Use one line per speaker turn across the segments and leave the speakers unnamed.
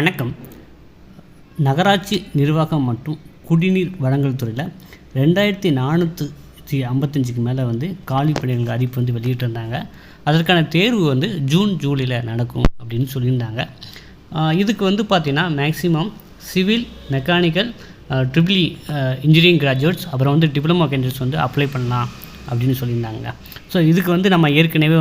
வணக்கம். நகராட்சி நிர்வாகம் மற்றும் குடிநீர் வழங்கல் துறையில் 2455க்கு மேலே காலி பணியிடங்கள் அறிவிப்பு வெளியிட்டிருந்தாங்க. அதற்கான தேர்வு ஜூன் ஜூலையில் நடக்கும் அப்படின்னு சொல்லியிருந்தாங்க. இதுக்கு பார்த்திங்கன்னா maximum civil, mechanical, triple engineering graduates, அப்புறம் டிப்ளமோ கேண்டிடேட்ஸ் அப்ளை பண்ணலாம் அப்படின்னு சொல்லியிருந்தாங்க. ஸோ இதுக்கு நம்ம ஏற்கனவே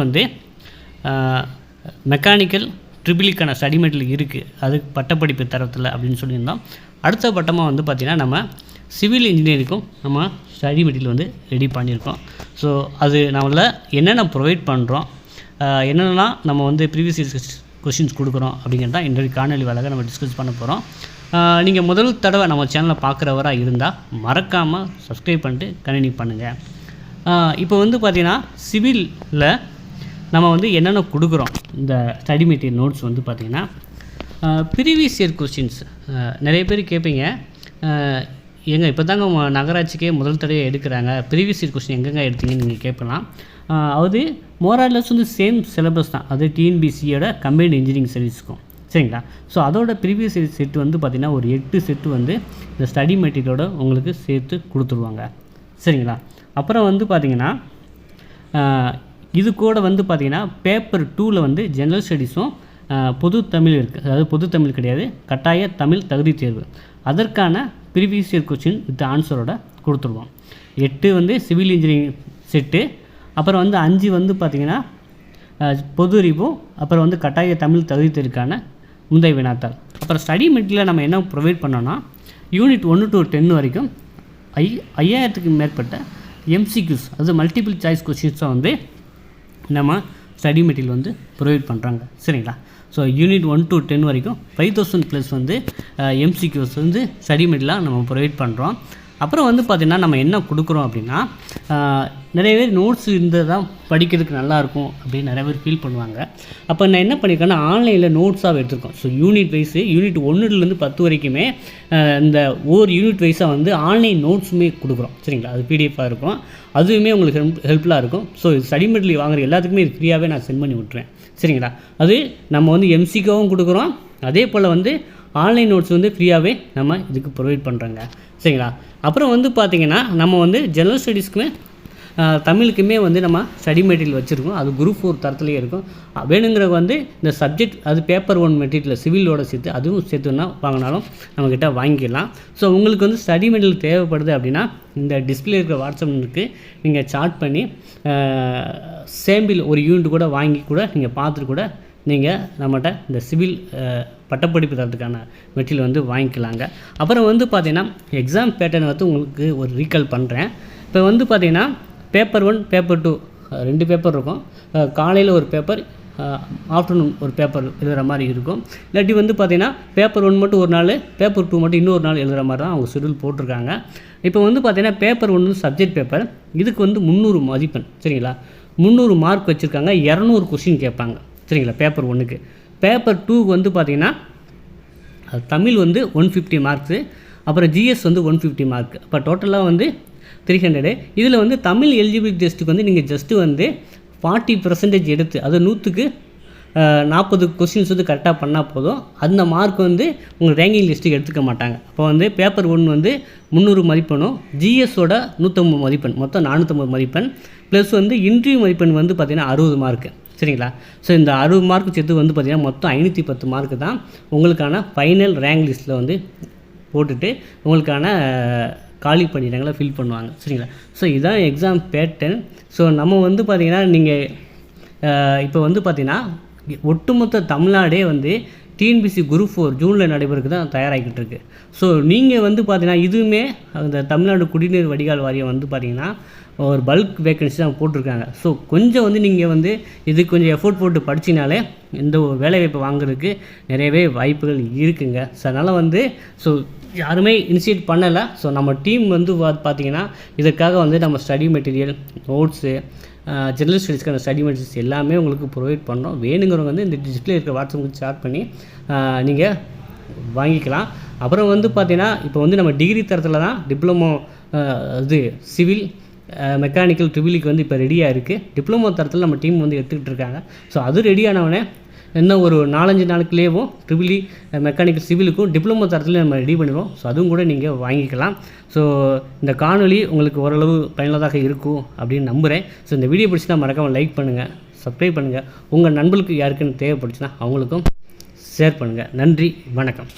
மெக்கானிக்கல் ட்ரிபிளிக்கான ஸ்டடி மெட்டீரியல் இருக்குது, அது பட்டப்படிப்பு தரத்தில் அப்படின்னு சொல்லியிருந்தோம். அடுத்த பட்டமாக பார்த்திங்கன்னா நம்ம சிவில் இன்ஜினியரிங்கும் நம்ம ஸ்டடி மெட்டீரியல் ரெடி பண்ணியிருக்கோம். ஸோ அது நம்மள என்னென்ன ப்ரொவைட் பண்ணுறோம், என்னென்னலாம் நம்ம ப்ரீவியஸ் இயர்ஸ் கொஷின்ஸ் கொடுக்குறோம் அப்படிங்கிறது தான் இன்றைய காணொலி வேலையை நம்ம டிஸ்கஸ் பண்ண போகிறோம். நீங்கள் முதல் தடவை நம்ம சேனலை பார்க்குறவராக இருந்தால் மறக்காமல் சப்ஸ்கிரைப் பண்ணிட்டு கண்டினியூ பண்ணுங்கள். இப்போ பார்த்திங்கன்னா சிவிலில் நம்ம என்னென்ன கொடுக்குறோம், இந்த ஸ்டடி மெட்டீரியல் நோட்ஸ் பார்த்திங்கன்னா ப்ரீவியஸ் இயர் கொஸ்டின்ஸ் நிறைய பேர் கேட்பீங்க, இப்போ தாங்க நகராட்சிக்கே முதல் தடவை எடுக்கிறாங்க, ப்ரீவியஸ் இயர் கொஸ்டின் எங்கெங்க எடுத்தீங்கன்னு நீங்கள் கேட்கலாம். அது மோரார்லெஸ் சேம் சிலபஸ் தான், அது டிஎன்பிசியோட கம்பைன்டு இன்ஜினியரிங் சர்வீஸுக்கும், சரிங்களா. ஸோ அதோட ப்ரீவியஸ் இயர் செட்டு பார்த்திங்கன்னா ஒரு 8 செட்டு இந்த ஸ்டடி மெட்டீரியலோட உங்களுக்கு சேர்த்து கொடுத்துருவாங்க, சரிங்களா. அப்புறம் பார்த்திங்கன்னா இது கூட பார்த்திங்கன்னா பேப்பர் 2ல் ஜெனரல் ஸ்டடீஸும் பொது தமிழ் இருக்குது. அதாவது பொது தமிழ் கிடையாது, கட்டாய தமிழ் தகுதி தேர்வு, அதற்கான ப்ரீவியஸ் இயர் கொஸ்டின் வித் ஆன்சரோட கொடுத்துருவோம். 8 சிவில் இன்ஜினியரிங் செட்டு, அப்புறம் 5 பார்த்திங்கன்னா பொது அறிவும், அப்புறம் கட்டாய தமிழ் தகுதி தேர்வுக்கான முந்தைய வினாத்தாள். அப்புறம் ஸ்டடி மெட்டீரியலில் நம்ம என்ன ப்ரொவைட் பண்ணோன்னா யூனிட் 1 to 10 வரைக்கும் 5000க்கு மேற்பட்ட எம்சிக்யூஸ், அது மல்டிபிள் சாய்ஸ் கொஸ்டின்ஸை நம்ம ஸ்டடி மெட்டீரியல் ப்ரொவைட் பண்ணுறாங்க, சரிங்களா. ஸோ யூனிட் 1 to 10 வரைக்கும் 5000+ எம்சிக்யூஸ் ஸ்டடி மெட்டீரியலாக நம்ம ப்ரொவைட் பண்ணுறோம். அப்புறம் பார்த்திங்கன்னா நம்ம என்ன கொடுக்குறோம் அப்படின்னா, நிறைய பேர் நோட்ஸ் இருந்தால் தான் படிக்கிறதுக்கு நல்லாயிருக்கும் அப்படின்னு நிறைய பேர் ஃபீல் பண்ணுவாங்க. அப்போ நான் என்ன பண்ணியிருக்கேன்னா ஆன்லைனில் நோட்ஸாக எடுத்துருக்கோம். ஸோ யூனிட் வைஸு யூனிட் 1லேருந்து 10 வரைக்குமே இந்த ஒவ்வொரு யூனிட் வைஸாக ஆன்லைன் நோட்ஸுமே கொடுக்குறோம், சரிங்களா. அது பிடிஎஃபாக இருக்கும், அதுவுமே உங்களுக்கு ஹெல்ப்ஃபுல்லாக இருக்கும். ஸோ ஸ்டடி மெட்டீரியல் வாங்குற எல்லாத்துக்குமே இது ஃப்ரீயாகவே நான் சென்ட் பண்ணி விட்ருவேன், சரிங்களா. அது நம்ம எம்சிக்யூவும் கொடுக்குறோம், அதே போல் ஆன்லைன் நோட்ஸ் ஃப்ரீயாகவே நம்ம இதுக்கு ப்ரொவைட் பண்ணுறோங்க, சரிங்களா. அப்புறம் பார்த்திங்கன்னா நம்ம ஜெனரல் ஸ்டடீஸ்க்குமே தமிழுக்குமே நம்ம ஸ்டடி மெட்டீரியல் வச்சுருக்கோம். அது குரூப் 4 தரத்துலேயே இருக்கும். வேணுங்கிறவங்க இந்த சப்ஜெக்ட் அது பேப்பர் 1 மெட்டீரியல் சிவிலோட சேர்த்து அதுவும் சேர்த்துன்னா வாங்கினாலும் நம்மக்கிட்ட வாங்கிக்கலாம். ஸோ உங்களுக்கு ஸ்டடி மெட்டீரியல் தேவைப்படுது அப்படின்னா இந்த டிஸ்பிளே இருக்கிற வாட்ஸ்அப்புக்கு நீங்கள் சாட் பண்ணி சேம்பிள் ஒரு யூனிட் கூட வாங்கி கூட நீங்கள் பார்த்துட்டு கூட நீங்கள் நம்மகிட்ட இந்த சிவில் பட்டப்படிப்பு தரத்துக்கான மெட்டீரியல் வாங்கிக்கலாங்க. அப்புறம் பார்த்திங்கன்னா எக்ஸாம் பேட்டர்ன் உங்களுக்கு ஒரு ரீகால் பண்ணுறேன். இப்போ பார்த்திங்கன்னா பேப்பர் 1 பேப்பர் 2 2 பேப்பர் இருக்கும். காலையில் ஒரு பேப்பர், ஆஃப்டர்நூன் ஒரு பேப்பர் எழுதுகிற மாதிரி இருக்கும். இல்லாட்டி பார்த்திங்கன்னா பேப்பர் 1 மட்டும் ஒரு நாள், பேப்பர் 2 மட்டும் இன்னொரு நாள் எழுதுகிற மாதிரி தான் அவங்க ஷெடியூல் போட்டிருக்காங்க. இப்போ பார்த்திங்கன்னா பேப்பர் 1 சப்ஜெக்ட் பேப்பர், இதுக்கு 300 மதிப்பெண், சரிங்களா. 300 மார்க் வச்சுருக்காங்க, 200 கொஸ்டின் கேட்பாங்க, சரிங்களா. பேப்பர் 1க்கு. பேப்பர் 2க்கு பார்த்திங்கன்னா தமிழ் 150 மார்க்ஸு, அப்புறம் ஜிஎஸ் 150 மார்க், அப்போ டோட்டலாக 300. இதில் தமிழ் எலிஜிபிலிட்டி டெஸ்ட்டுக்கு நீங்கள் ஜஸ்ட்டு 40% எடுத்து, அது 100க்கு 40 கொஸ்டின்ஸ் கரெக்டாக பண்ணால் போதும். அந்த மார்க் உங்கள் ரேங்கிங் லிஸ்ட்டுக்கு எடுத்துக்க மாட்டாங்க. அப்போ பேப்பர் 1 300 மதிப்பெண்ணும், ஜிஎஸோட 150 மதிப்பெண், மொத்தம் 450 மதிப்பெண், ப்ளஸ் இன்டர்வியூ மதிப்பெண் பார்த்திங்கன்னா 60 மார்க்கு, சரிங்களா. ஸோ இந்த 60 மார்க் சேர்த்து பார்த்திங்கன்னா மொத்தம் 510 மார்க்கு தான் உங்களுக்கான ஃபைனல் ரேங்க் லிஸ்ட்டில் போட்டுட்டு உங்களுக்கான காலி பணியிடங்களை ஃபில் பண்ணுவாங்க, சரிங்களா. ஸோ இதுதான் எக்ஸாம் பேட்டர்ன். ஸோ நம்ம பார்த்திங்கன்னா நீங்கள் இப்போ பார்த்திங்கன்னா ஒட்டுமொத்த தமிழ்நாடே டிஎன்பிசி குரூப் 4 ஜூனில் நடைபெறக்கு தான் தயாராகிக்கிட்டு இருக்குது. ஸோ நீங்கள் பார்த்திங்கன்னா இதுவுமே அந்த தமிழ்நாடு குடிநீர் வடிகால் வாரியம் பார்த்திங்கன்னா ஒரு பல்க் வேக்கன்சி தான் போட்டிருக்காங்க. ஸோ கொஞ்சம் நீங்கள் இது கொஞ்சம் எஃபோர்ட் போட்டு படிச்சினாலே இந்த வேலைவாய்ப்பு வாங்குறதுக்கு நிறையவே வாய்ப்புகள் இருக்குங்க. ஸோ அதனால் ஸோ யாருமே இனிஷியேட் பண்ணலை. ஸோ நம்ம டீம் பார்த்திங்கன்னா இதற்காக நம்ம ஸ்டடி மெட்டீரியல், நோட்ஸு, ஜெனரல் ஸ்டடீஸ்க்கான ஸ்டடி மெட்டீரியல்ஸ் எல்லாமே உங்களுக்கு ப்ரொவைட் பண்ணுறோம். வேணுங்கிறவங்க இந்த டிஸ்பிளே இருக்கிற வாட்ஸ்அப்புக்கு ஷேர் பண்ணி நீங்கள் வாங்கிக்கலாம். அப்புறம் பார்த்திங்கன்னா இப்போ நம்ம டிகிரி தரத்தில் தான் டிப்ளமோ இது சிவில், மெக்கானிக்கல் ட்ரிபிளிக்கு இப்போ ரெடியாக இருக்குது. டிப்ளமோ தரத்தில் நம்ம டீம் எடுத்துக்கிட்டு இருக்காங்க. ஸோ அது ரெடியானவனே இன்னும் ஒரு 4-5 நாளுக்குள்ளேயும் ட்ரிபிள் இ மெக்கானிக்கல் சிவிலுக்கும் டிப்ளமோ தரத்துலேயும் நம்ம ரெடி பண்ணிடுவோம். ஸோ அதுவும் கூட நீங்கள் வாங்கிக்கலாம். ஸோ இந்த காணொலி உங்களுக்கு ஓரளவு பயனுள்ளதாக இருக்கும் அப்படின்னு நம்புகிறேன். ஸோ இந்த வீடியோ பிடிச்சினா மறக்காமல் லைக் பண்ணுங்கள், சப்ஸ்கிரைப் பண்ணுங்கள். உங்கள் நண்பர்களுக்கு யாருக்குன்னு தேவைப்படுச்சுன்னா அவங்களுக்கும் ஷேர் பண்ணுங்கள். நன்றி, வணக்கம்.